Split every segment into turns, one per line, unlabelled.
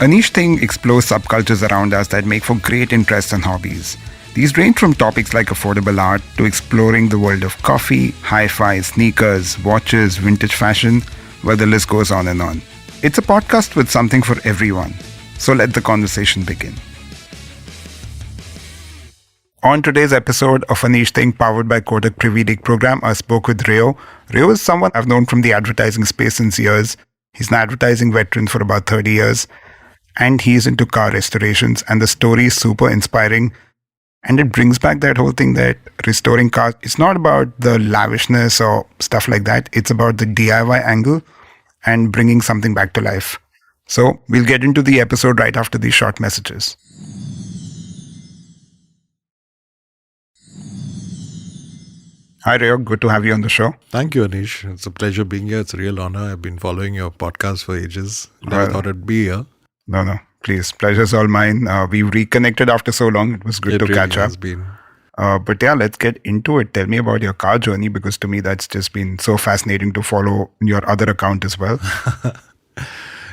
Anish Thing explores subcultures around us that make for great interests and hobbies. These range from topics like affordable art to exploring the world of coffee, hi-fi, sneakers, watches, vintage fashion, where the list goes on and on. It's a podcast with something for everyone. So let the conversation begin. On today's episode of Anish Thing, powered by Kodak Privy Dig program, I spoke with Rayo. Rayo is someone I've known from the advertising space since years. He's an advertising veteran for about 30 years. And he's into car restorations. And the story is super inspiring. And it brings back that whole thing that restoring cars, it's not about the lavishness or stuff like that. It's about the DIY angle and bringing something back to life. So we'll get into the episode right after these short messages. Hi, Rayo. Good to have you on the show.
Thank you, Anish. It's a pleasure being here. It's a real honor. I've been following your podcast for ages. Never thought I'd be here.
No. Please. Pleasure's all mine. We reconnected after so long. It was good to catch up. But yeah, let's get into it. Tell me about your car journey, because to me, that's just been so fascinating to follow your other account as well.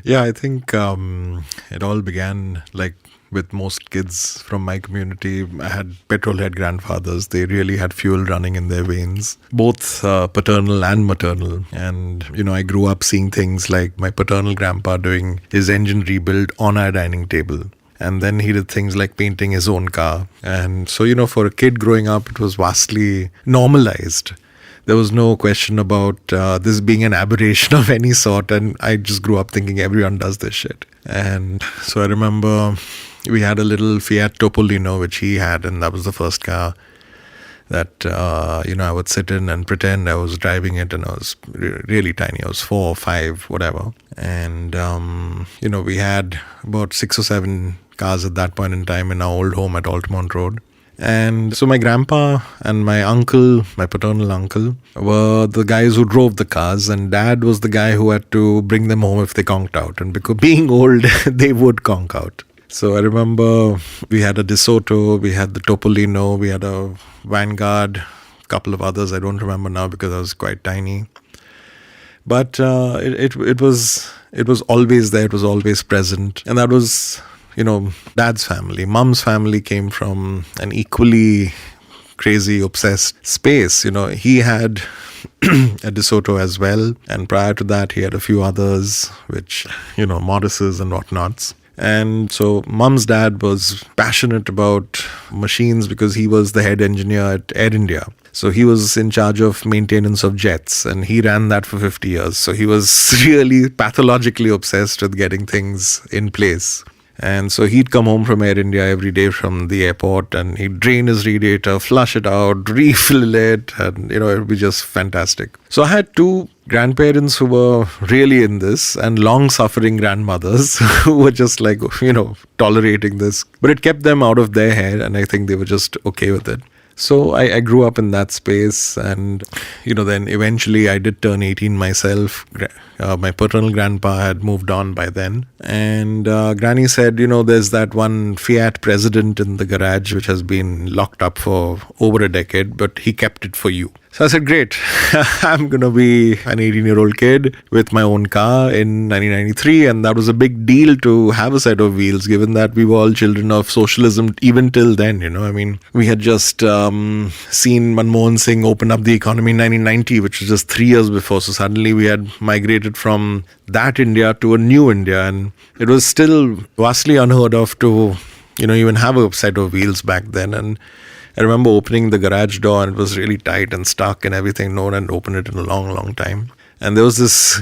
Yeah, I think it all began like with most kids from my community. I had petrol-head grandfathers. They really had fuel running in their veins, both paternal and maternal. And, I grew up seeing things like my paternal grandpa doing his engine rebuild on our dining table. And then he did things like painting his own car. And so, for a kid growing up, it was vastly normalized. There was no question about this being an aberration of any sort. And I just grew up thinking everyone does this shit. And so I remember we had a little Fiat Topolino, which he had, and that was the first car that, I would sit in and pretend I was driving it, and I was really tiny. I was 4 or 5, whatever. And, we had about 6 or 7 cars at that point in time in our old home at Altamont Road. And so my grandpa and my uncle, my paternal uncle, were the guys who drove the cars, and dad was the guy who had to bring them home if they conked out. And because being old, they would conk out. So I remember we had a DeSoto, we had the Topolino, we had a Vanguard, a couple of others I don't remember now because I was quite tiny. But it was always there, it was always present. And that was, dad's family. Mum's family came from an equally crazy, obsessed space. He had a DeSoto as well. And prior to that, he had a few others, which, Morrises and whatnots. And so Mum's dad was passionate about machines because he was the head engineer at Air India. So he was in charge of maintenance of jets, and he ran that for 50 years. So he was really pathologically obsessed with getting things in place. And so he'd come home from Air India every day from the airport, and he'd drain his radiator, flush it out, refill it, and, it would be just fantastic. So I had 2 grandparents who were really in this, and long-suffering grandmothers who were just like, tolerating this. But it kept them out of their hair, and I think they were just okay with it. So I grew up in that space, and, then eventually I did turn 18 myself. My paternal grandpa had moved on by then. And Granny said, there's that one Fiat President in the garage which has been locked up for over a decade, but he kept it for you. So I said, great, I'm going to be an 18-year-old kid with my own car in 1993. And that was a big deal to have a set of wheels, given that we were all children of socialism even till then. We had just seen Manmohan Singh open up the economy in 1990, which was just 3 years before. So suddenly we had migrated from that India to a new India. And it was still vastly unheard of to, even have a set of wheels back then. And I remember opening the garage door, and it was really tight and stuck and everything. No one had opened it in a long, long time. And there was this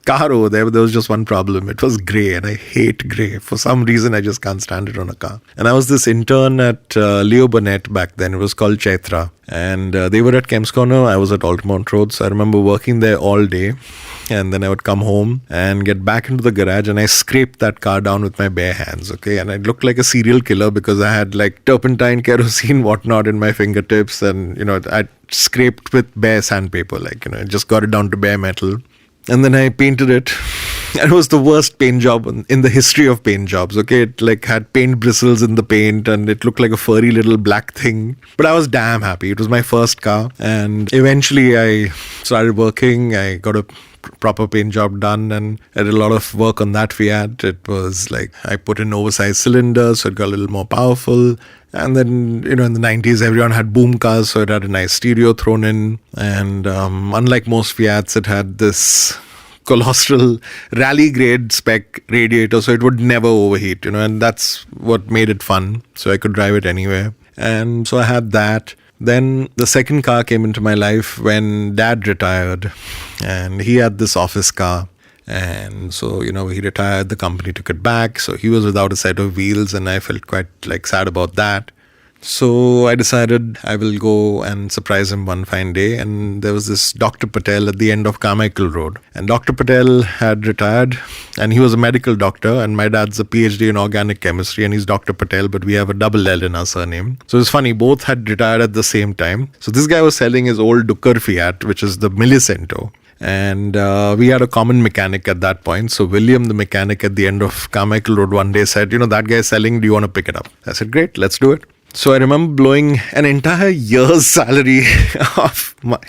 car over there, but there was just one problem. It was grey, and I hate grey. For some reason, I just can't stand it on a car. And I was this intern at Leo Burnett back then. It was called Chaitra. And they were at Kemp's Corner. I was at Altamont Road. So I remember working there all day. And then I would come home and get back into the garage, and I scraped that car down with my bare hands, okay? And I looked like a serial killer because I had like turpentine, kerosene, whatnot in my fingertips. And, I scraped with bare sandpaper, I just got it down to bare metal. And then I painted it. And it was the worst paint job in the history of paint jobs, okay? It had paint bristles in the paint, and it looked like a furry little black thing. But I was damn happy. It was my first car. And eventually I started working. I got a proper paint job done, and I did a lot of work on that Fiat. It was like I put in oversized cylinders, so it got a little more powerful. And then, in the 90s, everyone had boom cars, so it had a nice stereo thrown in. And unlike most Fiats, it had this colossal rally grade spec radiator, so it would never overheat, and that's what made it fun. So I could drive it anywhere. And so I had that. Then the second car came into my life when Dad retired, and he had this office car. And so, he retired, the company took it back. So he was without a set of wheels, and I felt quite sad about that. So I decided I will go and surprise him one fine day. And there was this Dr. Patell at the end of Carmichael Road. And Dr. Patell had retired, and he was a medical doctor. And my dad's a PhD in organic chemistry, and he's Dr. Patel, but we have a double L in our surname. So it's funny, both had retired at the same time. So this guy was selling his old Dukkar Fiat, which is the Millicento. And we had a common mechanic at that point. So William, the mechanic at the end of Carmichael Road, one day said, that guy is selling, do you want to pick it up? I said, great, let's do it. So I remember blowing an entire year's salary off my,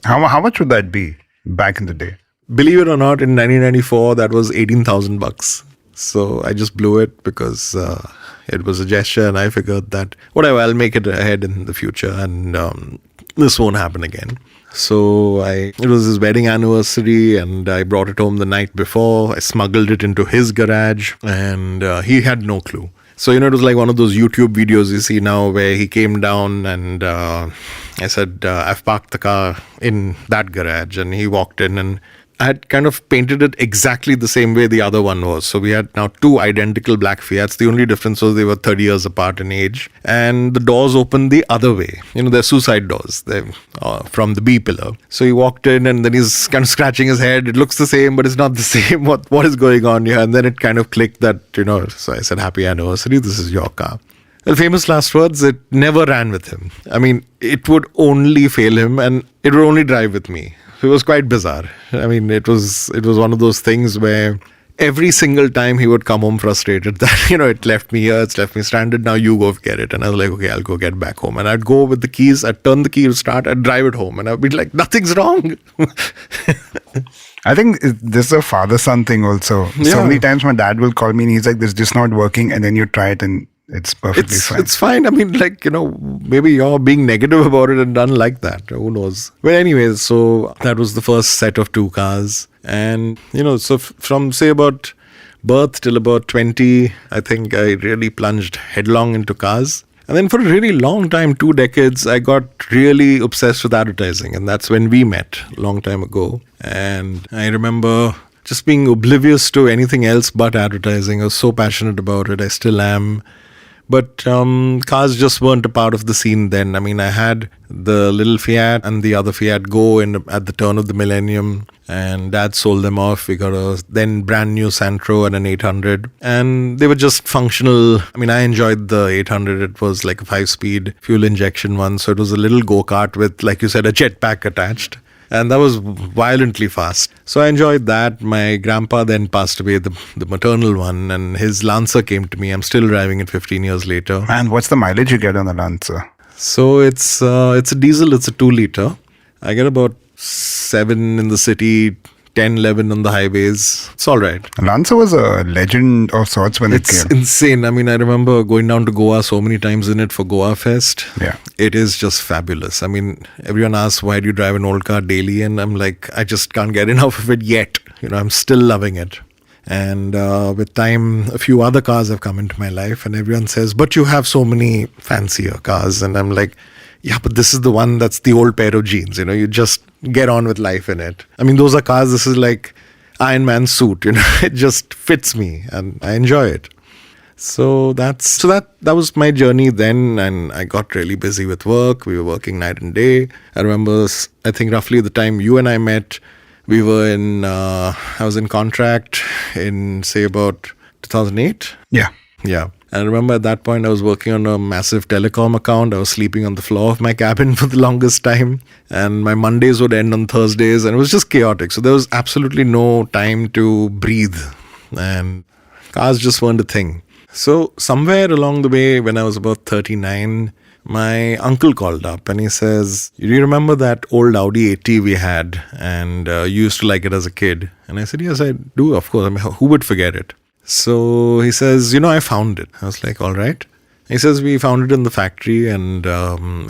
How much would that be back in the day?
Believe it or not, in 1994, that was $18,000. So I just blew it because it was a gesture, and I figured that, whatever, I'll make it ahead in the future, and this won't happen again. So it was his wedding anniversary, and I brought it home the night before. I smuggled it into his garage, and he had no clue. So, it was like one of those YouTube videos you see now where he came down and I said, I've parked the car in that garage. And he walked in, and I had kind of painted it exactly the same way the other one was. So we had now two identical black Fiats. The only difference was they were 30 years apart in age. And the doors opened the other way. They're suicide doors. They're from the B pillar. So he walked in, and then he's kind of scratching his head. It looks the same, but it's not the same. What is going on here? And then it kind of clicked that, so I said, happy anniversary. This is your car. Well, famous last words, it never ran with him. I mean, it would only fail him, and it would only drive with me. It was quite bizarre. I mean, it was one of those things where every single time he would come home frustrated that, it left me here, it's left me stranded, now you go get it. And I was like, okay, I'll go get back home. And I'd go with the keys, I'd turn the key to start, I'd drive it home. And I'd be like, nothing's wrong.
I think this is a father-son thing also.
Yeah.
So many times my dad will call me and he's like, this is just not working. And then you try it and it's perfectly fine.
It's fine. I mean, maybe you're being negative about it and done like that. Who knows? But anyways, so that was the first set of two cars. And, so from say about birth till about 20, I think I really plunged headlong into cars. And then for a really long time, 2 decades, I got really obsessed with advertising. And that's when we met a long time ago. And I remember just being oblivious to anything else but advertising. I was so passionate about it. I still am. But cars just weren't a part of the scene then. I mean, I had the little Fiat and the other Fiat Go at the turn of the millennium, and Dad sold them off. We got a then brand new Santro and an 800, and they were just functional. I mean, I enjoyed the 800. It was like a 5-speed fuel injection one, so it was a little go-kart with, like you said, a jetpack attached. And that was violently fast. So I enjoyed that. My grandpa then passed away, the maternal one, and his Lancer came to me. I'm still driving it 15 years later.
And what's the mileage you get on the Lancer?
So it's a diesel, it's a 2-liter. I get about 7 in the city, 10, 11 on the highways. It's all right.
Lancer was a legend of sorts when it came.
It's insane. I mean, I remember going down to Goa so many times in it for Goa Fest.
Yeah.
It is just fabulous. I mean, everyone asks, why do you drive an old car daily? And I'm like, I just can't get enough of it yet. I'm still loving it. And with time, a few other cars have come into my life, and everyone says, but you have so many fancier cars. And I'm like, yeah, but this is the one that's the old pair of jeans. You just get on with life in it. I mean, those are cars, this is like Iron Man's suit. It just fits me and I enjoy it. So that was my journey then, and I got really busy with work. We were working night and day. I remember, I think roughly the time you and I met, we were I was in contract in, say, about 2008.
Yeah.
Yeah. And I remember at that point, I was working on a massive telecom account. I was sleeping on the floor of my cabin for the longest time. And my Mondays would end on Thursdays. And it was just chaotic. So there was absolutely no time to breathe. And cars just weren't a thing. So somewhere along the way, when I was about 39, my uncle called up and he says, "Do you remember that old Audi 80 we had and you used to like it as a kid?" And I said, "Yes, I do, of course. I mean, who would forget it?" So he says, "I found it." I was like, "All right." He says, "We found it in the factory and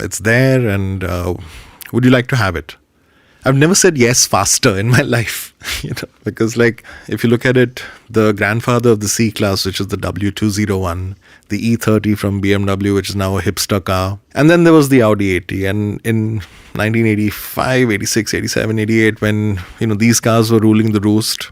it's there and would you like to have it?" I've never said yes faster in my life, because if you look at it, the grandfather of the C-Class, which is the W201, the E30 from BMW, which is now a hipster car, and then there was the Audi 80. And in 1985, 86, 87, 88, when, these cars were ruling the roost,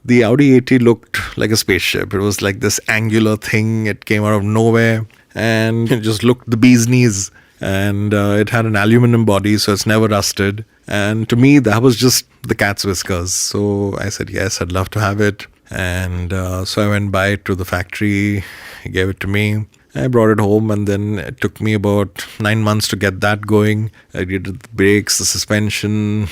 the Audi 80 looked like a spaceship. It was like this angular thing. It came out of nowhere and it just looked the bee's knees. And it had an aluminum body, so it's never rusted. And to me, that was just the cat's whiskers. So I said, yes, I'd love to have it. And so I went by to the factory. He gave it to me. I brought it home, and then it took me about 9 months to get that going. I did the brakes, the suspension.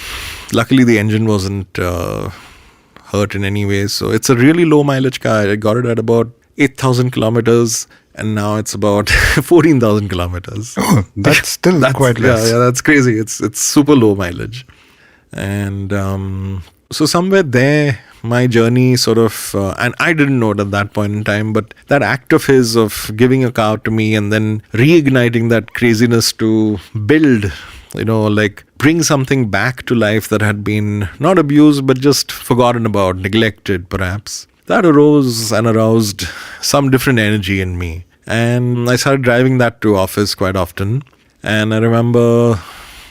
Luckily, the engine wasn't hurt in any way. So it's a really low mileage car. I got it at about 8,000 kilometers. And now it's about 14,000 kilometers.
Oh, that's still quite less.
Yeah, that's crazy. It's super low mileage. And so somewhere there, my journey sort of, and I didn't know it at that point in time, but that act of his of giving a car to me and then reigniting that craziness to build, bring something back to life that had been not abused, but just forgotten about, neglected perhaps. That arose and aroused some different energy in me. And I started driving that to office quite often. And I remember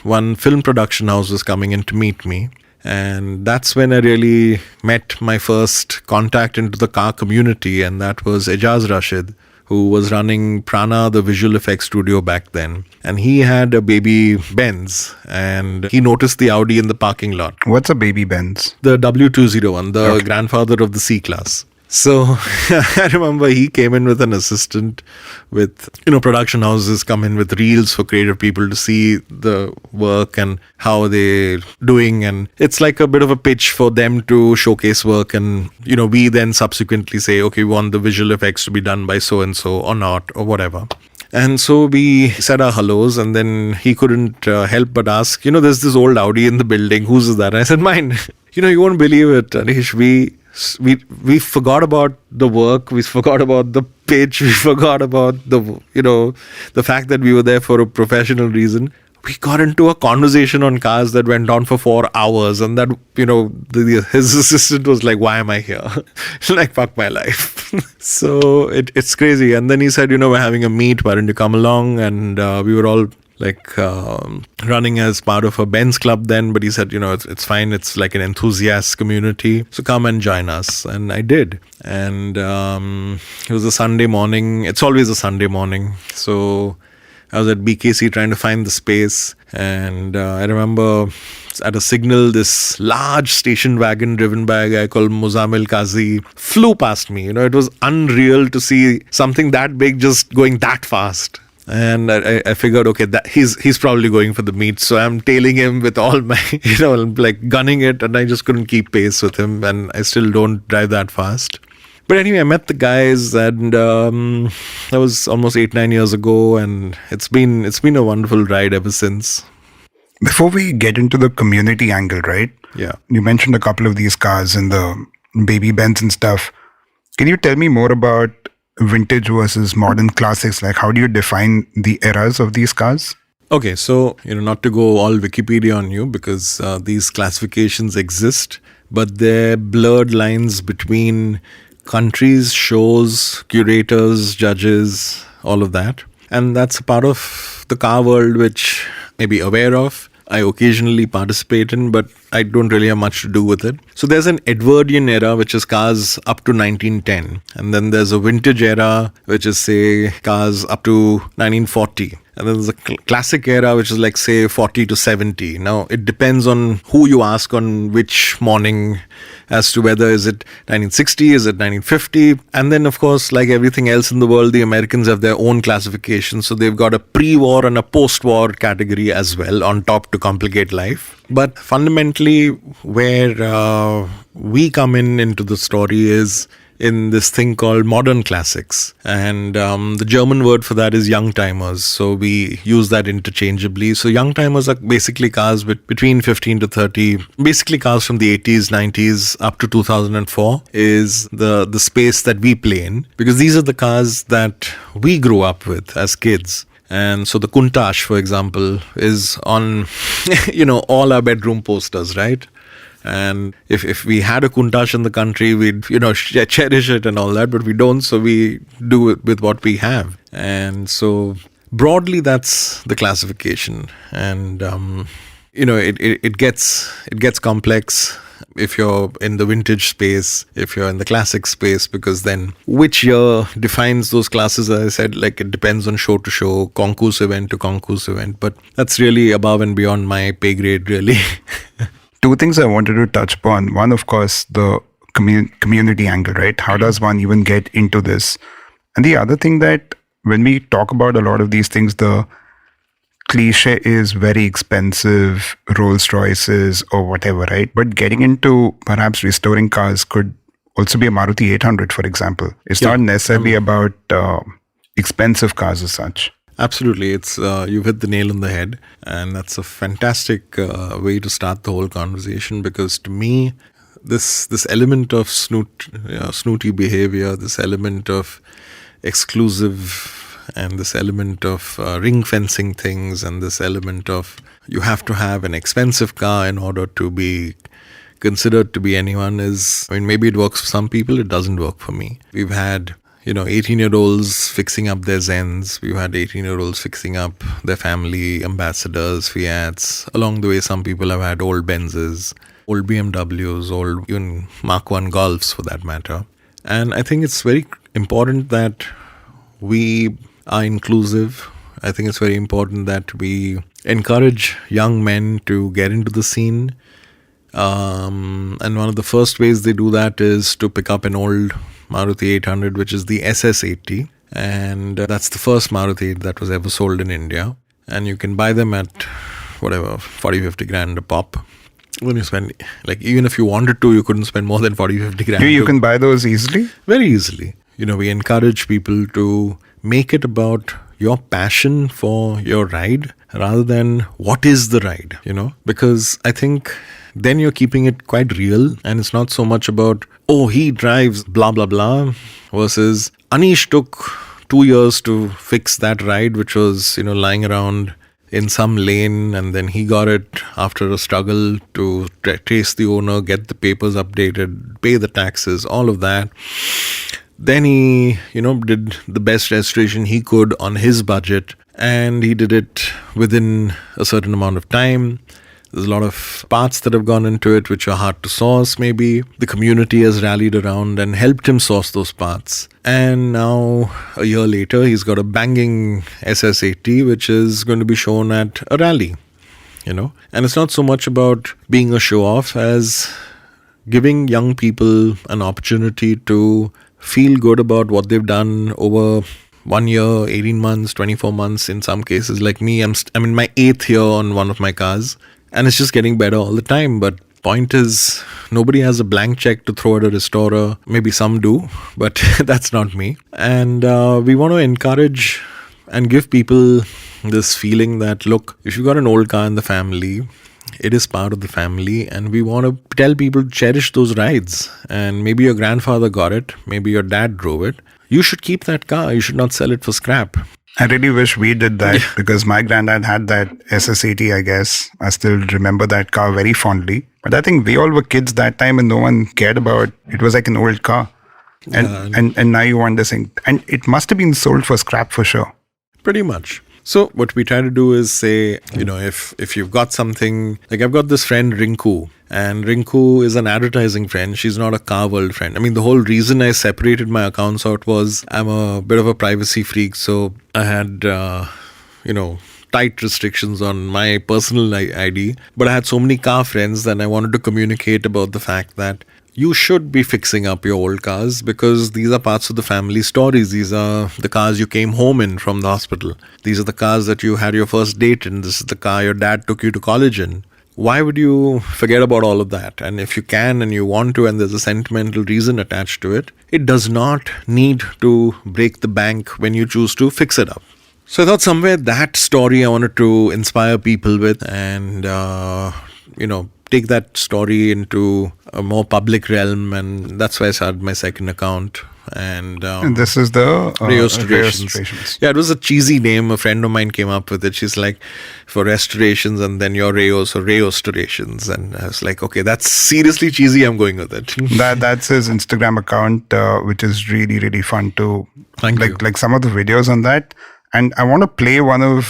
one film production house was coming in to meet me. And that's when I really met my first contact into the car community. And that was Ejaz Rashid, who was running Prana, the visual effects studio back then. And he had a baby Benz. And he noticed the Audi in the parking lot.
What's a baby Benz?
The W201, the grandfather of the C-Class. So I remember he came in with an assistant with, production houses come in with reels for creative people to see the work and how they're doing. And it's like a bit of a pitch for them to showcase work. And, we then subsequently say, okay, we want the visual effects to be done by so-and-so or not or whatever. And so we said our hellos, and then he couldn't help but ask, there's this old Audi in the building. Whose is that? And I said, mine. You won't believe it, Anish. We forgot about the work. We forgot about the pitch. We forgot about the fact that we were there for a professional reason. We got into a conversation on cars that went on for 4 hours, and that, his assistant was like, why am I here? Like, fuck my life. So it's crazy. And then he said, we're having a meet. Why don't you come along? And we were all running as part of a Benz club then, but he said, it's fine. It's like an enthusiast community. So come and join us. And I did. And it was a Sunday morning. It's always a Sunday morning. So I was at BKC trying to find the space. And I remember at a signal, this large station wagon driven by a guy called Muzammil Qazi flew past me. It was unreal to see something that big just going that fast. And I figured, okay, that he's probably going for the meet. So I'm tailing him with all my, gunning it. And I just couldn't keep pace with him. And I still don't drive that fast. But anyway, I met the guys, and that was almost 8-9 years ago. And it's been a wonderful ride ever since.
Before we get into the community angle, right?
Yeah.
You mentioned a couple of these cars and the baby Benz and stuff. Can you tell me more about vintage versus modern classics? Like, how do you define the eras of these cars?
Okay, so, not to go all Wikipedia on you, because these classifications exist, but they're blurred lines between countries, shows, curators, judges, all of that. And that's a part of the car world which I may be aware of. I occasionally participate in, but I don't really have much to do with it. So there's an Edwardian era, which is cars up to 1910. And then there's a vintage era, which is, say, cars up to 1940. And then there's a classic era, which is like, say, 40 to 70. Now, it depends on who you ask on which morning as to whether is it 1960, is it 1950. And then, of course, like everything else in the world, the Americans have their own classification. So they've got a pre-war and a post-war category as well on top to complicate life. But fundamentally, where we come into the story is in this thing called modern classics. And the German word for that is young timers. So we use that interchangeably. So young timers are basically cars between 15 to 30, basically cars from the 80s, 90s up to 2004 is the space that we play in, because these are the cars that we grew up with as kids. And so the Countach, for example, is on, all our bedroom posters, right? And if we had a Countach in the country, we'd, cherish it and all that, but we don't, so we do it with what we have. And so broadly, that's the classification. And, it gets complex if you're in the vintage space, if you're in the classic space, because then which year defines those classes, as I said, like it depends on show to show, concourse event to concourse event, but that's really above and beyond my pay grade, really.
Two things I wanted to touch upon. One, of course, the community angle, right? How does one even get into this? And the other thing that when we talk about a lot of these things, the cliche is very expensive Rolls Royces or whatever, right? But getting into perhaps restoring cars could also be a Maruti 800, for example. It's not necessarily about expensive cars as such.
Absolutely. It's you've hit the nail on the head. And that's a fantastic way to start the whole conversation, because to me, this element of snooty behavior, this element of exclusive, and this element of ring fencing things, and this element of you have to have an expensive car in order to be considered to be anyone is, maybe it works for some people, it doesn't work for me. We've had 18-year-olds fixing up their Zens. We've had 18-year-olds fixing up their family ambassadors, Fiats. Along the way, some people have had old Benzes, old BMWs, old even Mark 1 Golfs for that matter. And I think it's very important that we are inclusive. I think it's very important that we encourage young men to get into the scene. And one of the first ways they do that is to pick up an old Maruti 800, which is the SS80. And that's the first Maruti that was ever sold in India. And you can buy them at, 40-50 grand a pop. When you spend, even if you wanted to, you couldn't spend more than 40-50 grand.
You can buy those easily?
Very easily. We encourage people to make it about your passion for your ride rather than what is the ride, because I think then you're keeping it quite real, and it's not so much about, he drives blah, blah, blah, versus Anish took 2 years to fix that ride, which was, lying around in some lane, and then he got it after a struggle to trace the owner, get the papers updated, pay the taxes, all of that. Then he, did the best restoration he could on his budget, and he did it within a certain amount of time. There's a lot of parts that have gone into it which are hard to source, maybe. The community has rallied around and helped him source those parts. And now, a year later, he's got a banging SS80, which is going to be shown at a rally, And it's not so much about being a show-off as giving young people an opportunity to feel good about what they've done over 1 year, 18 months, 24 months in some cases. Like me, I'm in my 8th year on one of my cars, and it's just getting better all the time. But point is, nobody has a blank check to throw at a restorer. Maybe some do, but that's not me. And we want to encourage and give people this feeling that, look, if you've got an old car in the family, it is part of the family, and we want to tell people to cherish those rides. And maybe your grandfather got it, maybe your dad drove it. You should keep that car. You should not sell it for scrap.
I really wish we did that because my granddad had that SS80, I guess. I still remember that car very fondly. But I think we all were kids that time and no one cared about it. It was like an old car. And now you want this thing. And it must have been sold for scrap for sure.
Pretty much. So what we try to do is say, if you've got something, like I've got this friend Rinku, and Rinku is an advertising friend. She's not a car world friend. The whole reason I separated my accounts out was I'm a bit of a privacy freak. So I had, tight restrictions on my personal ID. But I had so many car friends that I wanted to communicate about the fact that you should be fixing up your old cars because these are parts of the family stories. These are the cars you came home in from the hospital. These are the cars that you had your first date in. This is the car your dad took you to college in. why would you forget about all of that? And if you can and you want to, and there's a sentimental reason attached to it, it does not need to break the bank when you choose to fix it up. So I thought somewhere that story I wanted to inspire people with, and take that story into a more public realm, and that's why I started my second account. And
this is the
Restorations. Yeah, it was a cheesy name. A friend of mine came up with it. She's like, for restorations, and then your Rayo, so Restorations. And I was like, okay, that's seriously cheesy. I'm going with it.
That's his Instagram account, which is really, really fun to like some of the videos on that. And I want to play one of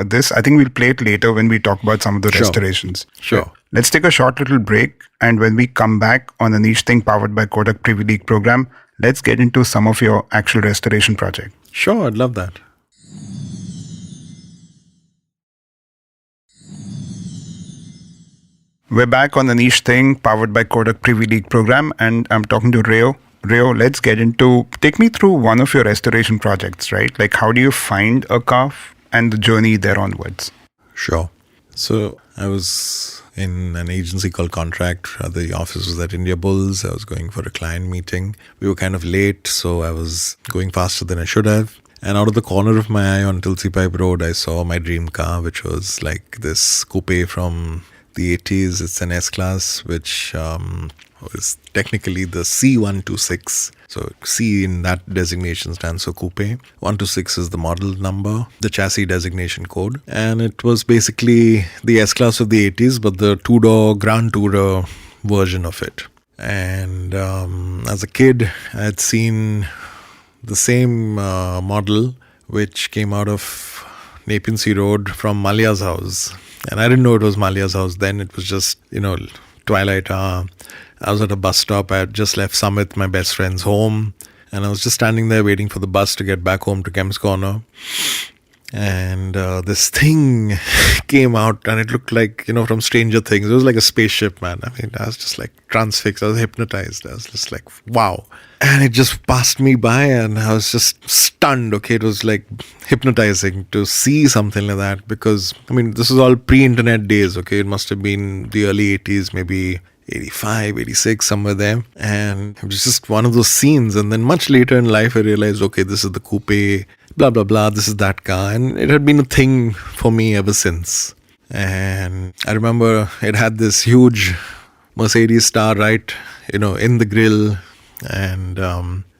this. I think we'll play it later when we talk about some of the restorations.
Sure.
Let's take a short little break. And when we come back on the Niche Thing powered by Kodak Privy League program, let's get into some of your actual restoration project.
Sure, I'd love that.
We're back on the Niche Thing powered by Kodak Privy League program, and I'm talking to Rayo. Rayo, let's get into, take me through one of your restoration projects, right? Like, how do you find a car and the journey there onwards?
Sure. So I was in an agency called Contract. The office was at India Bulls. I was going for a client meeting. We were kind of late, so I was going faster than I should have. And out of the corner of my eye on Tulsi Pipe Road, I saw my dream car, which was like this coupe from the 80s. It's an S-Class, which was technically the C126. So C in that designation stands for coupe. 126 is the model number, the chassis designation code. And it was basically the S-Class of the 80s, but the two-door Grand Tourer version of it. And as a kid, I had seen the same model, which came out of Nepean Sea Road from Malia's house. And I didn't know it was Malia's house then. It was just, twilight hour. I was at a bus stop. I had just left Sumit, my best friend's home. And I was just standing there waiting for the bus to get back home to Kemp's Corner. And this thing came out, and it looked like, from Stranger Things. It was like a spaceship, man. I mean, I was just like transfixed. I was hypnotized. I was just like, wow. And it just passed me by, and I was just stunned. Okay, it was like hypnotizing to see something like that, because, this is all pre-internet days. Okay, it must have been the early 80s, maybe 85, 86, somewhere there. And it was just one of those scenes. And then much later in life, I realized, okay, this is the coupe, blah, blah, blah, this is that car. And it had been a thing for me ever since. And I remember it had this huge Mercedes star right, in the grille. And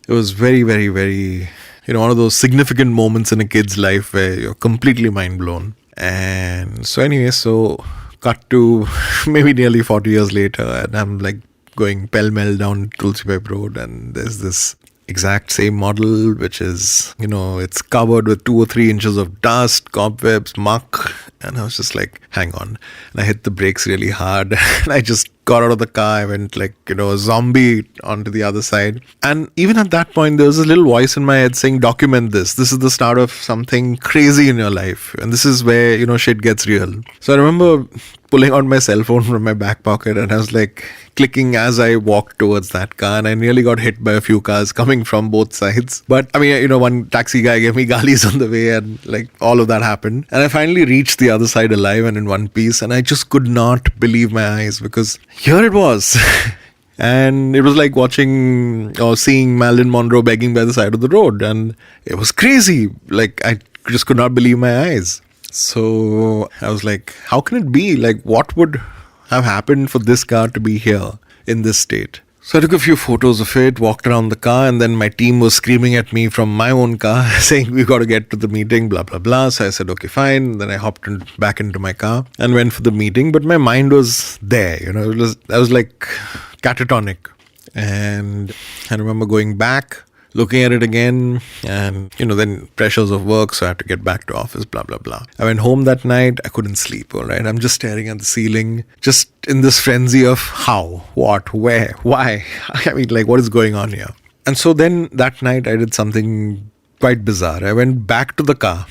it was very, very, very, one of those significant moments in a kid's life where you're completely mind blown. And so anyway, cut to maybe nearly 40 years later, and I'm like going pell-mell down Tulsi Pipe Road, and there's this exact same model, which is, it's covered with 2 or 3 inches of dust, cobwebs, muck. And I was just like, hang on. And I hit the brakes really hard. And I just got out of the car. I went like, a zombie onto the other side. And even at that point, there was a little voice in my head saying, document this. This is the start of something crazy in your life. And this is where, shit gets real. So I remember pulling out my cell phone from my back pocket, and I was like clicking as I walked towards that car, and I nearly got hit by a few cars coming from both sides. But one taxi guy gave me galis on the way, and like all of that happened. And I finally reached the other side alive and in one piece, and I just could not believe my eyes, because here it was. And it was like watching or seeing Marilyn Monroe begging by the side of the road, and it was crazy. Like, I just could not believe my eyes. So I was like, how can it be? Like, what would have happened for this car to be here in this state? So I took a few photos of it, walked around the car, and then my team was screaming at me from my own car saying, we've got to get to the meeting, blah, blah, blah. So I said, okay, fine. Then I hopped back into my car and went for the meeting. But my mind was there, I was like catatonic. And I remember going back, looking at it again, and, then pressures of work, so I had to get back to office, blah, blah, blah. I went home that night, I couldn't sleep, all right? I'm just staring at the ceiling, just in this frenzy of how, what, where, why? What is going on here? And so then that night, I did something quite bizarre. I went back to the car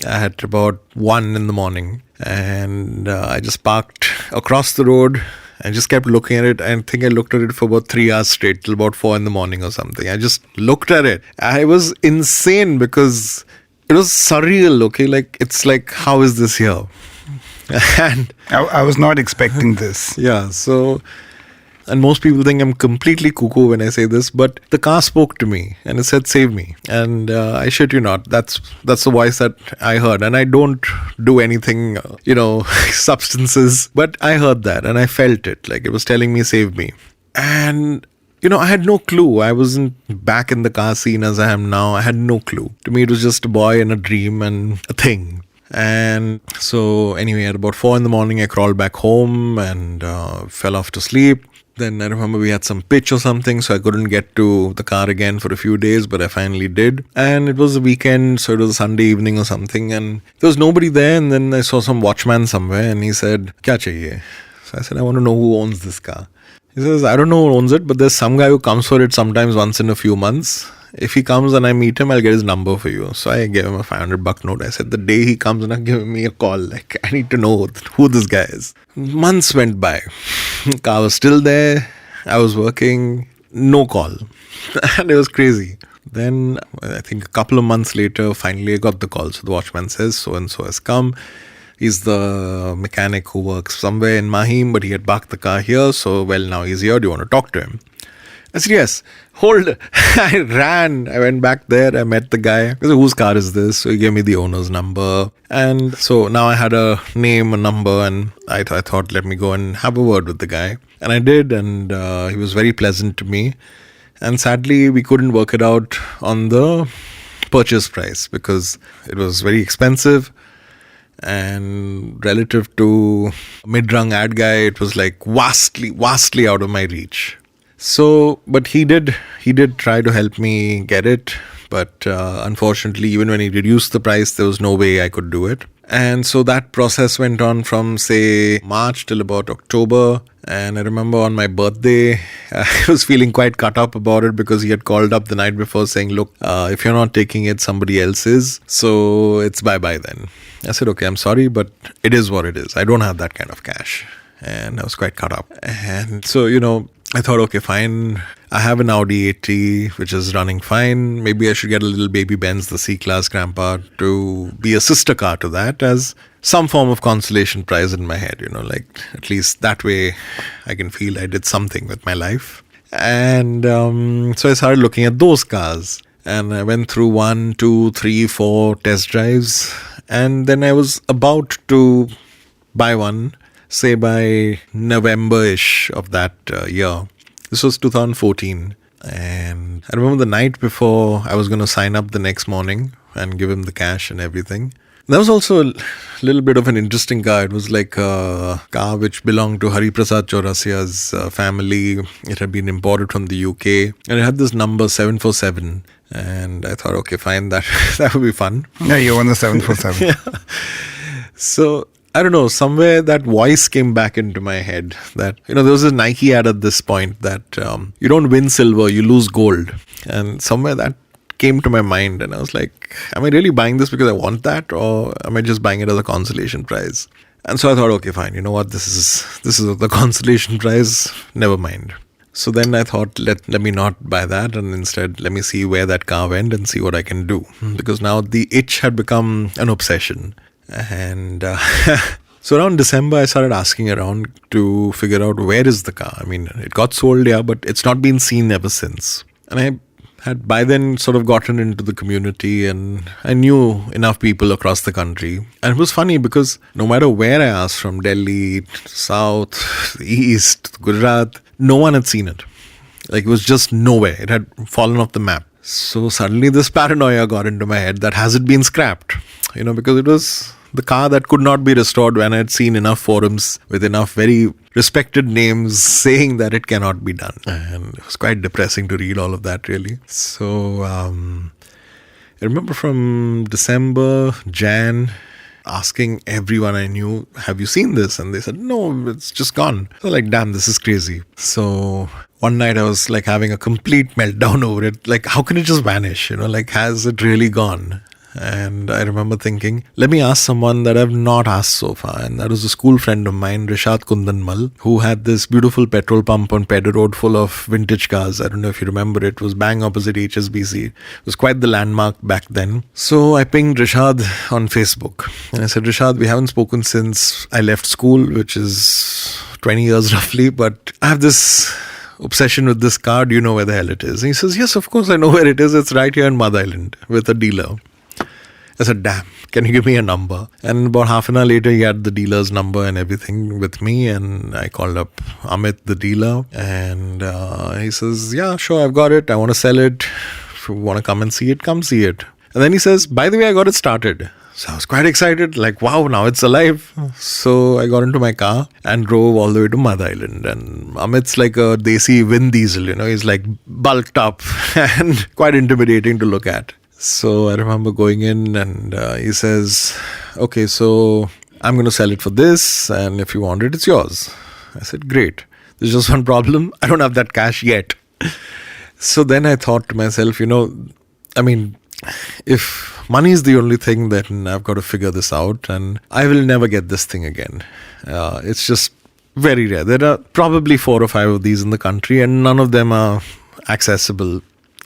at about 1 a.m, and I just parked across the road. I just kept looking at it. I think I looked at it for about 3 hours straight, till about 4 a.m. or something. I just looked at it. I was insane because it was surreal, okay? It's like, how is this here? And
I was not expecting this.
yeah, so, and most people think I'm completely cuckoo when I say this, but the car spoke to me and it said, "Save me." And I shit you not, that's the voice that I heard. And I don't do anything, substances, but I heard that and I felt it. Like it was telling me, "Save me." And I had no clue. I wasn't back in the car scene as I am now. I had no clue. To me, it was just a boy and a dream and a thing. And so, anyway, at about 4 a.m, I crawled back home and fell off to sleep. Then I remember we had some pitch or something, so I couldn't get to the car again for a few days, but I finally did. And it was a weekend, so it was a Sunday evening or something, and there was nobody there. And then I saw some watchman somewhere, and he said, "Kya chahiye?" So I said, "I want to know who owns this car." He says, "I don't know who owns it, but there's some guy who comes for it sometimes once in a few months. If he comes and I meet him, I'll get his number for you." So I gave him a $500 note. I said, the day he comes and give me a call. Like, I need to know who this guy is. Months went by. Car was still there. I was working. No call. And it was crazy. Then, I think a couple of months later, finally I got the call. So the watchman says, "So-and-so has come. He's the mechanic who works somewhere in Mahim, but he had parked the car here. So, well, now he's here. Do you want to talk to him?" I said, "Yes." Hold. I ran. I went back there. I met the guy. I said, "Whose car is this?" So he gave me the owner's number. And so now I had a name, a number, and I thought, let me go and have a word with the guy. And I did, and he was very pleasant to me. And sadly, we couldn't work it out on the purchase price because it was very expensive. And relative to mid-rung ad guy, it was like vastly out of my reach. So, but he did try to help me get it. But unfortunately, even when he reduced the price, there was no way I could do it. And so that process went on from, say, March till about October. And I remember on my birthday, I was feeling quite cut up about it because he had called up the night before saying, "Look, if you're not taking it, somebody else is. So it's bye-bye then." I said, "Okay, I'm sorry, but it is what it is. I don't have that kind of cash." And I was quite cut up. And so, I thought, okay, fine. I have an Audi A3, which is running fine. Maybe I should get a little baby Benz, the C-Class Grandpa, to be a sister car to that as some form of consolation prize in my head, like at least that way I can feel I did something with my life. And so I started looking at those cars. And I went through 1, 2, 3, 4 test drives. And then I was about to buy one, say by November-ish of that year. This was 2014. And I remember the night before I was going to sign up the next morning and give him the cash and everything. That was also a little bit of an interesting car. It was like a car which belonged to Hari Prasad Chaurasia's family. It had been imported from the UK. And it had this number 747. And I thought, okay, fine, that would be fun.
Yeah, you won the 747.
Yeah. So, I don't know, somewhere that voice came back into my head that, there was a Nike ad at this point that you don't win silver, you lose gold. And somewhere that came to my mind and I was like, am I really buying this because I want that, or am I just buying it as a consolation prize? And so I thought, okay, fine, you know what, this is the consolation prize, never mind. So then I thought, let me not buy that, and instead let me see where that car went and see what I can do. Because now the itch had become an obsession. And so around December, I started asking around to figure out where is the car. I mean, it got sold, yeah, but it's not been seen ever since. And I had by then sort of gotten into the community and I knew enough people across the country. And it was funny because no matter where I asked, from Delhi, South, East, Gujarat, no one had seen it. Like, it was just nowhere. It had fallen off the map. So suddenly this paranoia got into my head that has it been scrapped? Because it was the car that could not be restored when I had seen enough forums with enough very respected names saying that it cannot be done. And it was quite depressing to read all of that, really. So I remember from December, Jan, asking everyone I knew, have you seen this? And they said, no, it's just gone. So like, damn, this is crazy. So one night I was like having a complete meltdown over it. Like, how can it just vanish? Like, has it really gone? And I remember thinking, let me ask someone that I've not asked so far. And that was a school friend of mine, Rishad Kundanmal, who had this beautiful petrol pump on Pedder Road full of vintage cars. I don't know if you remember it. It was bang opposite HSBC. It was quite the landmark back then. So I pinged Rishad on Facebook. And I said, Rishad, we haven't spoken since I left school, which is 20 years roughly. But I have this obsession with this car. Do you know where the hell it is? And he says, yes, of course I know where it is. It's right here in Mud Island with a dealer. I said, damn, can you give me a number? And about half an hour later, he had the dealer's number and everything with me. And I called up Amit, the dealer. And he says, yeah, sure, I've got it. I want to sell it. If you want to come and see it, come see it. And then he says, by the way, I got it started. So I was quite excited, like, wow, now it's alive. So I got into my car and drove all the way to Mud Island. And Amit's like a Desi Vin Diesel, he's like bulked up and quite intimidating to look at. So I remember going in and he says, okay, so I'm going to sell it for this. And if you want it, it's yours. I said, great. There's just one problem. I don't have that cash yet. So then I thought to myself, if money is the only thing, then I've got to figure this out. And I will never get this thing again. It's just very rare. There are probably 4 or 5 of these in the country and none of them are accessible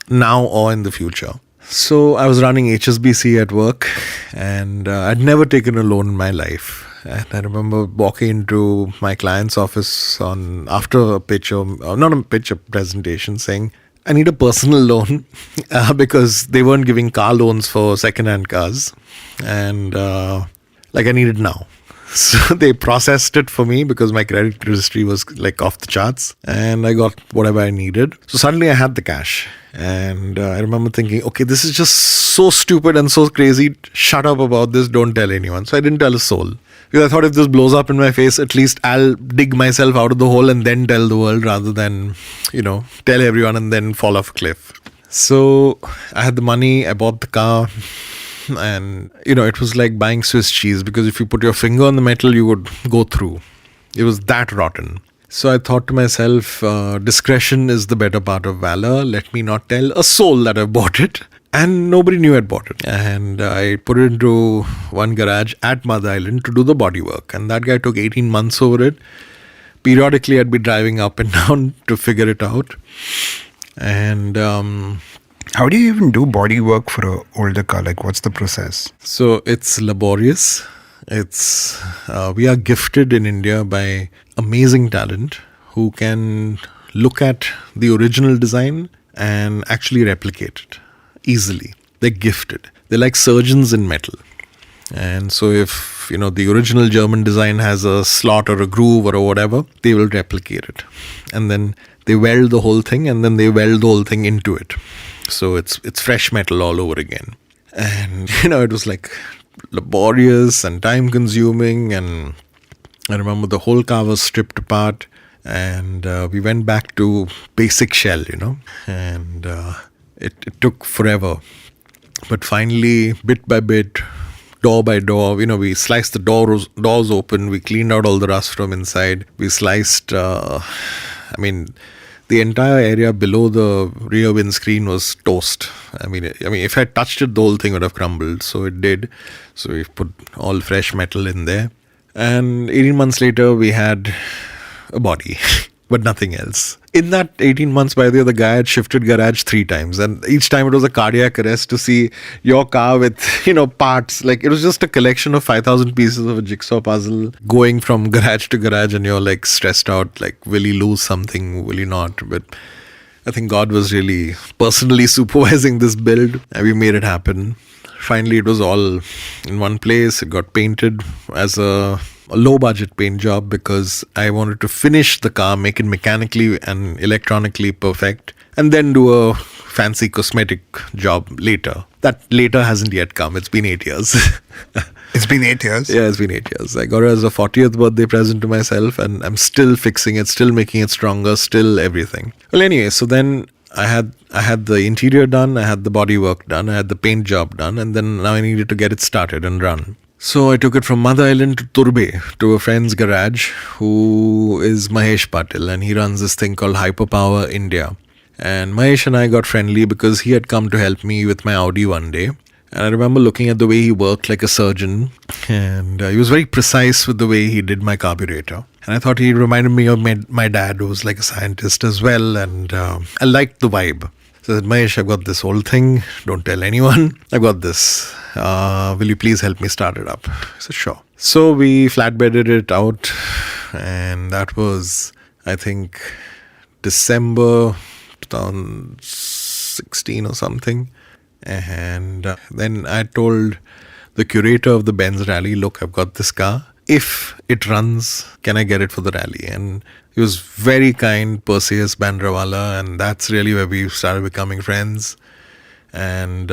now or in the future. So I was running HSBC at work and I'd never taken a loan in my life. And I remember walking into my client's office after a presentation saying, I need a personal loan because they weren't giving car loans for second-hand cars. And I needed now. So they processed it for me because my credit history was like off the charts and I got whatever I needed. So suddenly I had the cash and I remember thinking, okay, this is just so stupid and so crazy. Shut up about this. Don't tell anyone. So I didn't tell a soul because I thought if this blows up in my face, at least I'll dig myself out of the hole and then tell the world rather than, tell everyone and then fall off a cliff. So I had the money. I bought the car. And, it was like buying Swiss cheese because if you put your finger on the metal, you would go through. It was that rotten. So I thought to myself, discretion is the better part of valor. Let me not tell a soul that I bought it. And nobody knew I'd bought it. And I put it into one garage at Mud Island to do the bodywork. And that guy took 18 months over it. Periodically, I'd be driving up and down to figure it out. And
how do you even do body work for an older car? Like, what's the process?
So it's laborious. We are gifted in India by amazing talent who can look at the original design and actually replicate it easily. They're gifted. They're like surgeons in metal. And so if, the original German design has a slot or a groove or whatever, they will replicate it. And then they weld the whole thing and then they weld the whole thing into it. So it's fresh metal all over again. And, it was like laborious and time consuming. And I remember the whole car was stripped apart and we went back to basic shell, and it took forever. But finally, bit by bit, door by door, we sliced the doors open. We cleaned out all the rust from inside. We sliced, the entire area below the rear windscreen was toast. If I touched it, the whole thing would have crumbled. So it did. So we put all fresh metal in there. And 18 months later, we had a body, but nothing else. In that 18 months, by the way, the guy had shifted garage 3 times. And each time it was a cardiac arrest to see your car with, parts. Like, it was just a collection of 5,000 pieces of a jigsaw puzzle going from garage to garage. And you're like stressed out, like, will he lose something? Will he not? But I think God was really personally supervising this build. And we made it happen. Finally, it was all in one place. It got painted as a low budget paint job because I wanted to finish the car, make it mechanically and electronically perfect, and then do a fancy cosmetic job later. That later hasn't yet come. It's been 8 years.
It's been 8 years?
Yeah, it's been 8 years. I got it as a 40th birthday present to myself and I'm still fixing it, still making it stronger, still everything. Well, anyway, so then I had the interior done, I had the body work done, I had the paint job done, and then now I needed to get it started and run. So I took it from Mud Island to Turbe, to a friend's garage who is Mahesh Patell, and he runs this thing called Hyperpower India. And Mahesh and I got friendly because he had come to help me with my Audi one day. And I remember looking at the way he worked like a surgeon, and he was very precise with the way he did my carburetor. And I thought he reminded me of my dad, who was like a scientist as well, and I liked the vibe. So I said, Mahesh, I've got this whole thing. Don't tell anyone. I've got this. Will you please help me start it up? I said, sure. So we flatbedded it out, and that was, I think, December 2016 or something. And then I told the curator of the Benz rally, look, I've got this car. If it runs, can I get it for the rally? And he was very kind, Perseus Bandrawala, and that's really where we started becoming friends. And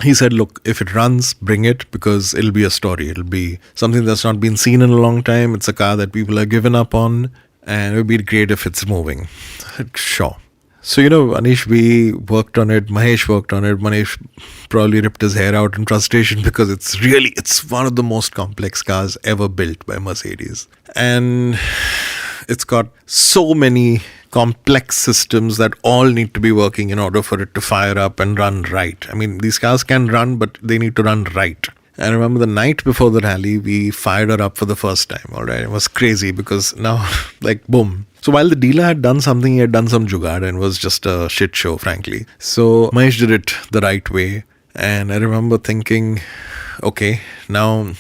he said, look, if it runs, bring it, because it'll be a story. It'll be something that's not been seen in a long time. It's a car that people have given up on, and it would be great if it's moving. I said, sure. So, Anish, we worked on it. Mahesh worked on it. Mahesh probably ripped his hair out in frustration because it's one of the most complex cars ever built by Mercedes. And it's got so many complex systems that all need to be working in order for it to fire up and run right. I mean, these cars can run, but they need to run right. I remember the night before the rally, we fired her up for the first time. All right. It was crazy because now, like, boom. So while the dealer had done something, he had done some jugaad, and it was just a shit show, frankly. So Mahesh did it the right way. And I remember thinking, okay, now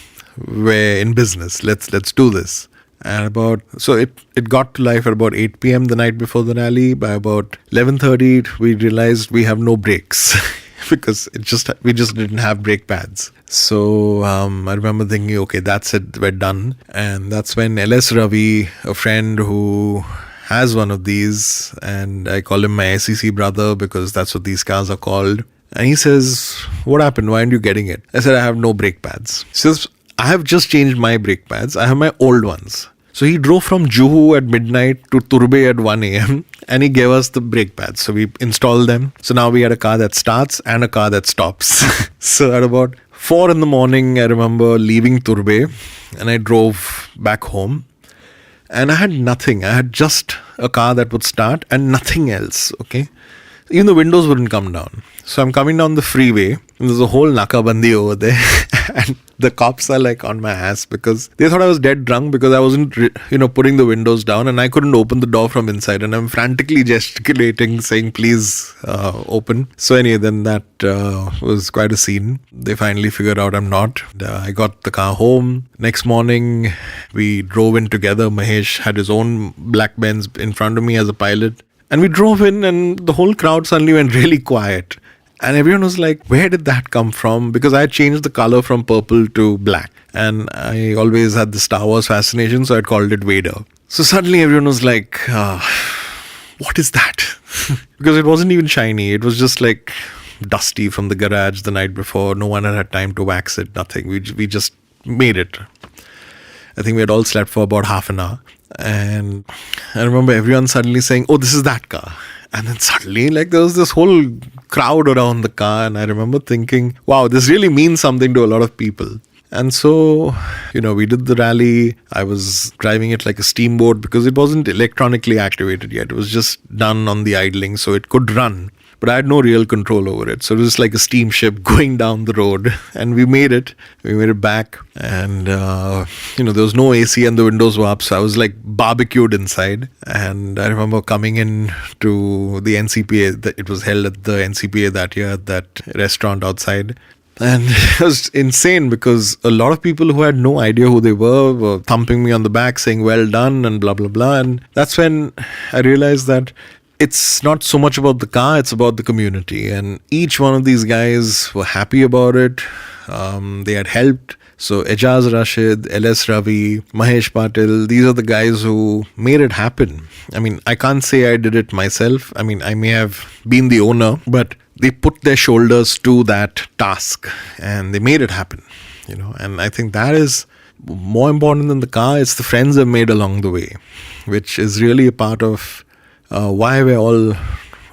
we're in business. Let's do this. And it got to life at about 8 p.m. the night before the rally. By about 11:30, we realized we have no brakes because we just didn't have brake pads. So I remember thinking, okay, that's it, we're done. And that's when LS Ravi, a friend who has one of these, and I call him my SEC brother because that's what these cars are called. And he says, what happened? Why aren't you getting it? I said, I have no brake pads. He says, I have just changed my brake pads. I have my old ones. So he drove from Juhu at midnight to Turbe at 1 a.m. and he gave us the brake pads. So we installed them. So now we had a car that starts and a car that stops. So at about 4 in the morning, I remember leaving Turbe and I drove back home. And I had nothing. I had just a car that would start and nothing else. Okay. Even the windows wouldn't come down. So I'm coming down the freeway and there's a whole nakabandi over there. And the cops are like on my ass because they thought I was dead drunk because I wasn't, putting the windows down and I couldn't open the door from inside. And I'm frantically gesticulating, saying, please open. So anyway, then that was quite a scene. They finally figured out I'm not. I got the car home. Next morning, we drove in together. Mahesh had his own black Benz in front of me as a pilot. And we drove in and the whole crowd suddenly went really quiet. And everyone was like, where did that come from? Because I had changed the color from purple to black. And I always had the Star Wars fascination, so I'd called it Vader. So suddenly everyone was like, what is that? Because it wasn't even shiny. It was just like dusty from the garage the night before. No one had time to wax it, nothing. We just made it. I think we had all slept for about half an hour. And I remember everyone suddenly saying, oh, this is that car. And then suddenly, there was this whole crowd around the car. And I remember thinking, wow, this really means something to a lot of people. And so, we did the rally. I was driving it like a steamboat because it wasn't electronically activated yet. It was just done on the idling, so it could run. But I had no real control over it. So it was like a steamship going down the road. And we made it. We made it back. And, there was no AC and the windows were up. So I was like barbecued inside. And I remember coming in to the NCPA. It was held at the NCPA that year at that restaurant outside. And it was insane because a lot of people who had no idea who they were thumping me on the back saying, well done and blah, blah, blah. And that's when I realized that it's not so much about the car, it's about the community. And each one of these guys were happy about it. They had helped. So Ejaz Rashid, LS Ravi, Mahesh Patell, these are the guys who made it happen. I mean, I can't say I did it myself. I mean, I may have been the owner, but they put their shoulders to that task and they made it happen, And I think that is more important than the car. It's the friends they've made along the way, which is really a part of why we're all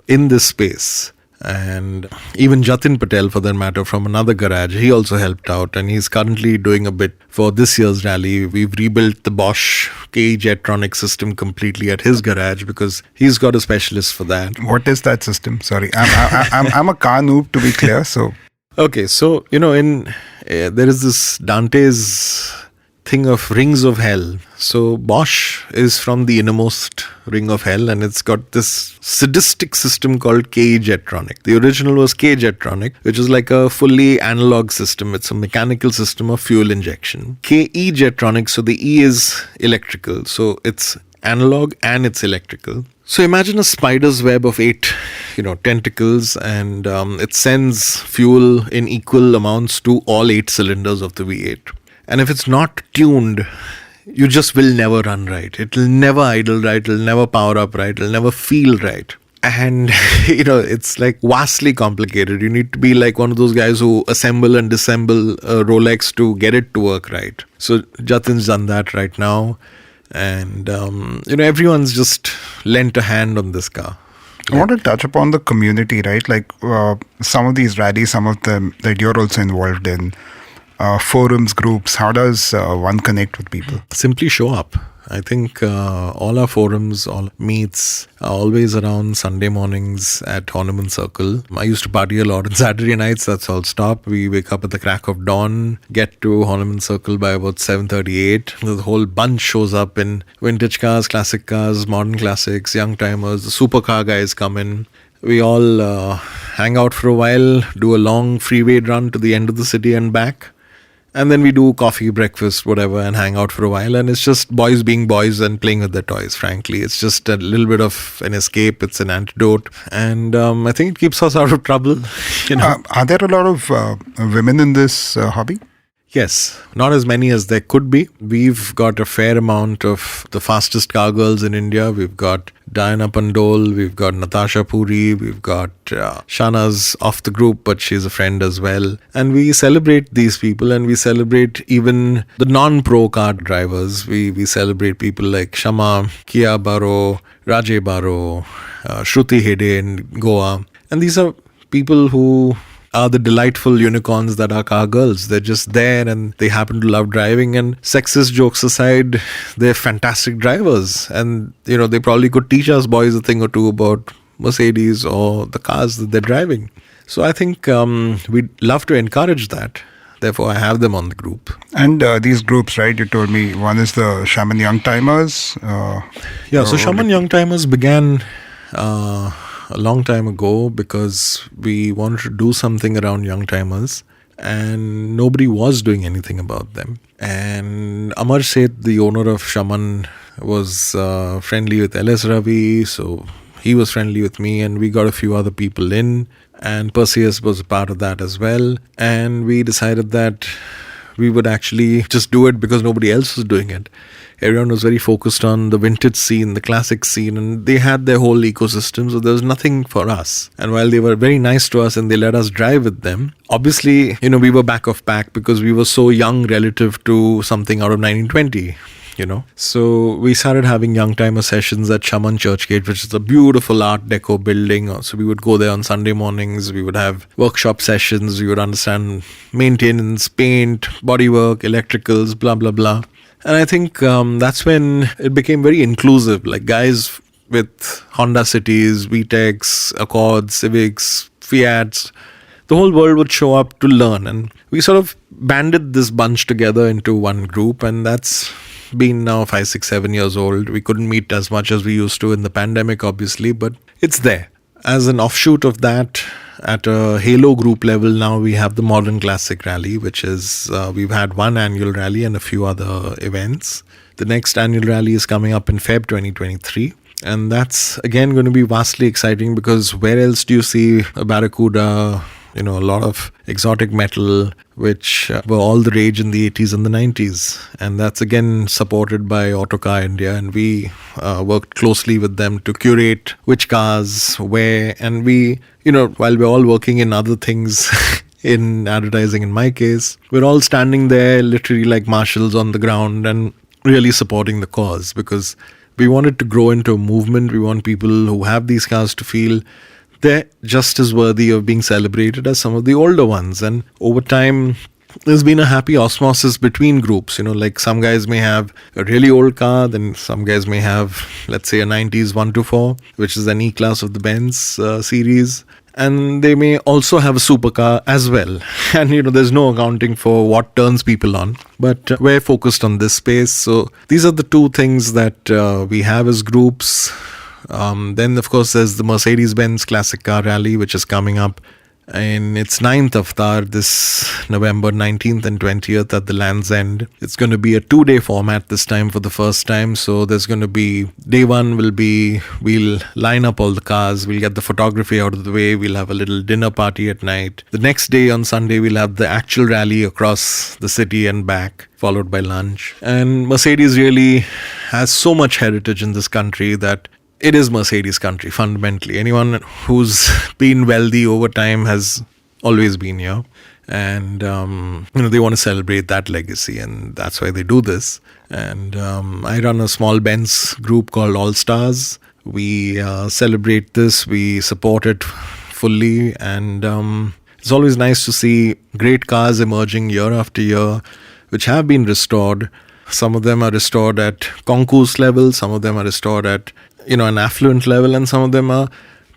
in this space. And even Jatin Patell, for that matter, from another garage, he also helped out and he's currently doing a bit for this year's rally. We've rebuilt the Bosch KE Jetronic system completely at his garage because he's got a specialist for that.
What is that system? Sorry, I'm a car noob, to be clear, so...
Okay, so, there is this Dante's thing of rings of hell. So Bosch is from the innermost ring of hell, and it's got this sadistic system called KE Jetronic. The original was K Jetronic, which is like a fully analog system. It's a mechanical system of fuel injection. KE Jetronic, so the E is electrical. So it's analog and it's electrical. So imagine a spider's web of 8, tentacles, and it sends fuel in equal amounts to all 8 cylinders of the V8. And if it's not tuned, you just will never run right. It'll never idle right. It'll never power up right. It'll never feel right. And, it's like vastly complicated. You need to be like one of those guys who assemble and disassemble a Rolex to get it to work right. So Jatin's done that right now. And, everyone's just lent a hand on this car.
I want to touch upon the community, right? Like some of these rallies, some of them that you're also involved in, forums, groups. How does one connect with people?
Simply show up. I think all our forums, all meets are always around Sunday mornings at Horniman Circle. I used to party a lot on Saturday nights. That's all stopped. We wake up at the crack of dawn, get to Horniman Circle by about 7:38. The whole bunch shows up in vintage cars, classic cars, modern classics, young timers. The supercar guys come in. We all hang out for a while, do a long freeway run to the end of the city and back. And then we do coffee, breakfast, whatever, and hang out for a while. And it's just boys being boys and playing with their toys, frankly. It's just a little bit of an escape. It's an antidote. And I think it keeps us out of trouble.
Are there a lot of women in this hobby?
Yes, not as many as there could be. We've got a fair amount of the fastest car girls in India. We've got Diana Pandole, we've got Natasha Puri, we've got Shana's off the group, but she's a friend as well. And we celebrate these people, and we celebrate even the non-pro car drivers. We celebrate people like Shama, Kia Baro, Rajay Baro, Shruti Hede in Goa. And these are people who are the delightful unicorns that are car girls. They're just there and they happen to love driving, and sexist jokes aside, they're fantastic drivers. And, they probably could teach us boys a thing or two about Mercedes or the cars that they're driving. So I think we'd love to encourage that. Therefore, I have them on the group.
And these groups, right, you told me, one is the Shaman Young Timers.
So Shaman Young Timers began a long time ago because we wanted to do something around young timers and nobody was doing anything about them. And Amar Seth, the owner of Shaman, was friendly with LS Ravi, so he was friendly with me, and we got a few other people in, and Perseus was a part of that as well. And we decided that we would actually just do it because nobody else was doing it. Everyone was very focused on the vintage scene, the classic scene, and they had their whole ecosystem, so there was nothing for us. And while they were very nice to us and they let us drive with them, obviously, we were back of pack because we were so young relative to something out of 1920. So we started having young timer sessions at Shaman Churchgate, which is a beautiful art deco building. So we would go there on Sunday mornings. We would have workshop sessions. We would understand maintenance, paint, bodywork, electricals, blah, blah, blah. And I think that's when it became very inclusive. Like guys with Honda Cities, VTECs, Accords, Civics, Fiats, the whole world would show up to learn. And we sort of banded this bunch together into one group, and that's been now 5, 6, 7 years old. We couldn't meet as much as we used to in the pandemic, obviously, but it's there. As an offshoot of that, at a Halo group level now, we have the Modern Classic Rally, which is, we've had one annual rally and a few other events. The next annual rally is coming up in Feb 2023. And that's, again, going to be vastly exciting because where else do you see a Barracuda, a lot of exotic metal, which were all the rage in the 80s and the 90s. And that's again supported by Autocar India. And we worked closely with them to curate which cars, where. And we, while we're all working in other things, in advertising in my case, we're all standing there literally like marshals on the ground and really supporting the cause because we want it to grow into a movement. We want people who have these cars to feel they're just as worthy of being celebrated as some of the older ones. And over time, there's been a happy osmosis between groups. Like some guys may have a really old car, then some guys may have, let's say, a 90s 124, which is an E-Class of the Benz series. And they may also have a supercar as well. And, there's no accounting for what turns people on. But we're focused on this space. So these are the two things that we have as groups. Then, of course, there's the Mercedes-Benz Classic Car Rally, which is coming up in its 9th avatar this November 19th and 20th at the Land's End. It's going to be a 2-day format this time for the first time. So there's going to be, day one we'll line up all the cars, we'll get the photography out of the way, we'll have a little dinner party at night. The next day on Sunday, we'll have the actual rally across the city and back, followed by lunch. And Mercedes really has so much heritage in this country that it is Mercedes country, fundamentally. Anyone who's been wealthy over time has always been here. And, they want to celebrate that legacy. And that's why they do this. And I run a small Benz group called All Stars. We celebrate this. We support it fully. And it's always nice to see great cars emerging year after year, which have been restored. Some of them are restored at concourse level. Some of them are restored at an affluent level, and some of them are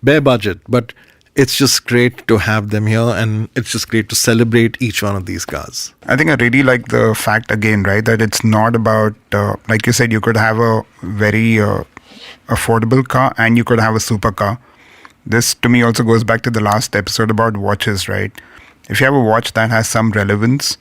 bare budget. But it's just great to have them here, and it's just great to celebrate each one of these cars.
I think I really like the fact again, right, that it's not about, like you said, you could have a very affordable car and you could have a supercar. This to me also goes back to the last episode about watches, right? If you have a watch that has some relevance,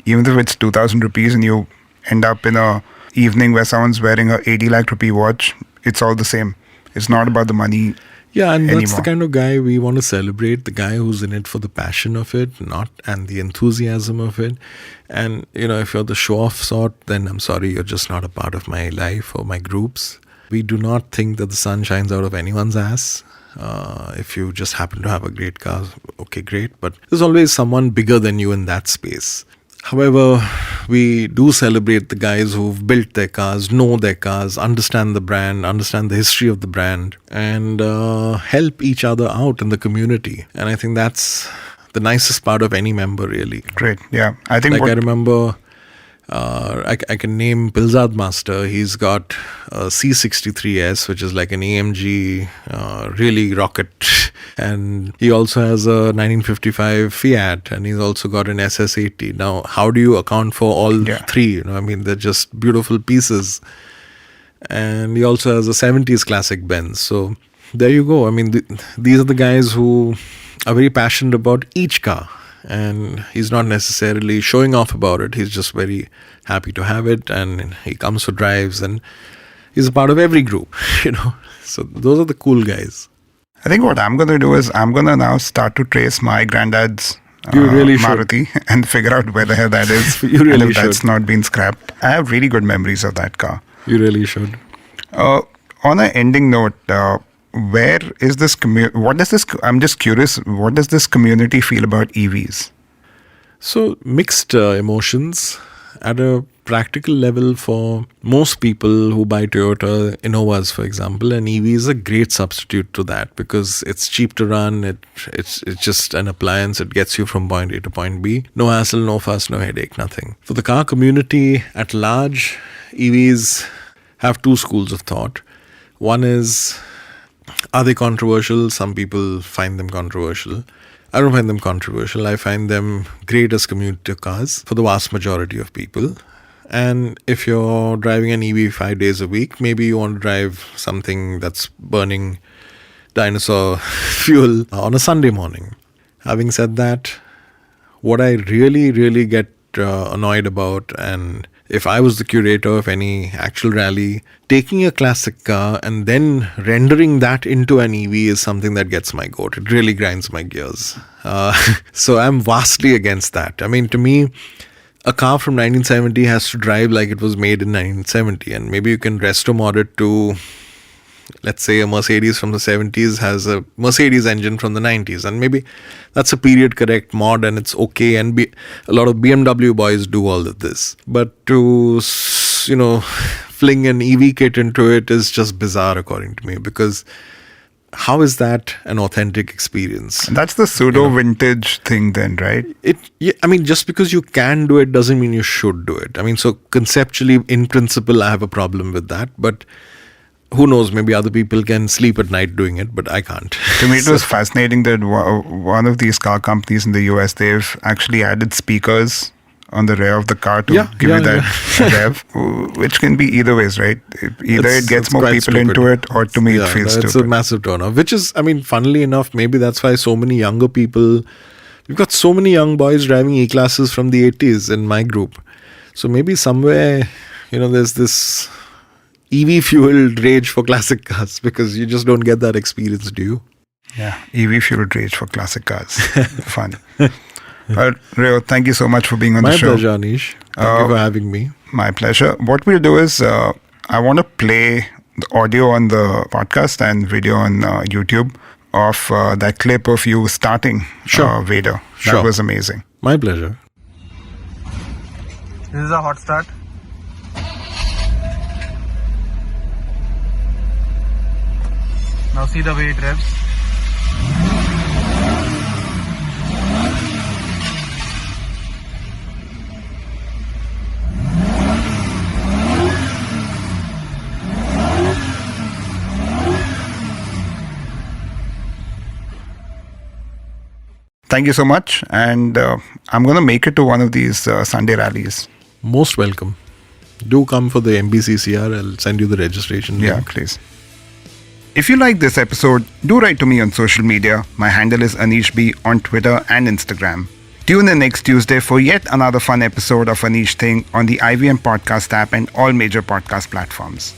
even if it's 2,000 rupees and you end up in a evening where someone's wearing a 80 lakh rupee watch, it's all the same. It's not about the money.
Yeah, and
anymore.
That's the kind of guy we want to celebrate, the guy who's in it for the passion of it, and the enthusiasm of it. And, if you're the show-off sort, then I'm sorry, you're just not a part of my life or my groups. We do not think that the sun shines out of anyone's ass. If you just happen to have a great car, okay, great. But there's always someone bigger than you in that space. However, we do celebrate the guys who've built their cars, know their cars, understand the brand, understand the history of the brand, and help each other out in the community. And I think that's the nicest part of any member, really.
Great, yeah. I think
I remember, I can name Pilzad Master. He's got a C63S, which is like an AMG, really rocket. And he also has a 1955 Fiat, and he's also got an SS80. Now, how do you account for all three? They're just beautiful pieces. And he also has a 70s classic Benz. So there you go. These are the guys who are very passionate about each car. And he's not necessarily showing off about it. He's just very happy to have it, and he comes for drives, and he's a part of every group, So those are the cool guys.
I think what I'm going to do is I'm going to now start to trace my granddad's Maruti and figure out where the hell that is.
You really
and if
should.
that's not been scrapped. I have really good memories of that car.
You really should.
On an ending note, where is this I'm just curious, what does this community feel about EVs?
So mixed emotions. At a practical level, for most people who buy Toyota Innovas, for example, an EV is a great substitute to that because it's cheap to run. It's just an appliance. It gets you from point A to point B. No hassle, no fuss, no headache, nothing. For the car community at large, EVs have two schools of thought. One is, are they controversial? Some people find them controversial. I don't find them controversial. I find them great as commuter cars for the vast majority of people. And if you're driving an EV 5 days a week, maybe you want to drive something that's burning dinosaur fuel on a Sunday morning. Having said that, what I really, really get annoyed about, and if I was the curator of any actual rally, taking a classic car and then rendering that into an EV is something that gets my goat. It really grinds my gears. So I'm vastly against that. To me, a car from 1970 has to drive like it was made in 1970. And maybe you can resto mod it to, let's say, a Mercedes from the 70s has a Mercedes engine from the 90s. And maybe that's a period correct mod and it's okay. And a lot of BMW boys do all of this. But to, fling an EV kit into it is just bizarre according to me, because how is that an authentic experience?
That's the pseudo vintage thing then, right?
I mean, just because you can do it doesn't mean you should do it. I mean, so conceptually, in principle, I have a problem with that. But who knows, maybe other people can sleep at night doing it, but I can't.
To me, it was fascinating that one of these car companies in the US, they've actually added speakers on the rear of the car to give you that rev, which can be either ways, right? Either it gets more people
stupid.
into it, or to me it feels stupid.
It's a massive turnoff, which is, I mean, funnily enough, maybe that's why so many younger people, we've got so many young boys driving E-classes from the 80s in my group. So maybe somewhere, there's this EV-fueled rage for classic cars because you just don't get that experience, do you?
Yeah, EV-fueled rage for classic cars. Fun. Rayo, thank you so much for being on the show.
My pleasure, Anish. Thank you for having me.
My pleasure. What we'll do is, I want to play the audio on the podcast and video on YouTube of that clip of you starting Vader. That was amazing.
My pleasure.
This is a hot start. Now see the way it revs.
Thank you so much. And I'm going to make it to one of these Sunday rallies.
Most welcome. Do come for the MBCCR. I'll send you the registration.
Yeah, please. If you like this episode, do write to me on social media. My handle is Anish B on Twitter and Instagram. Tune in next Tuesday for yet another fun episode of Anish Thing on the IVM Podcast app and all major podcast platforms.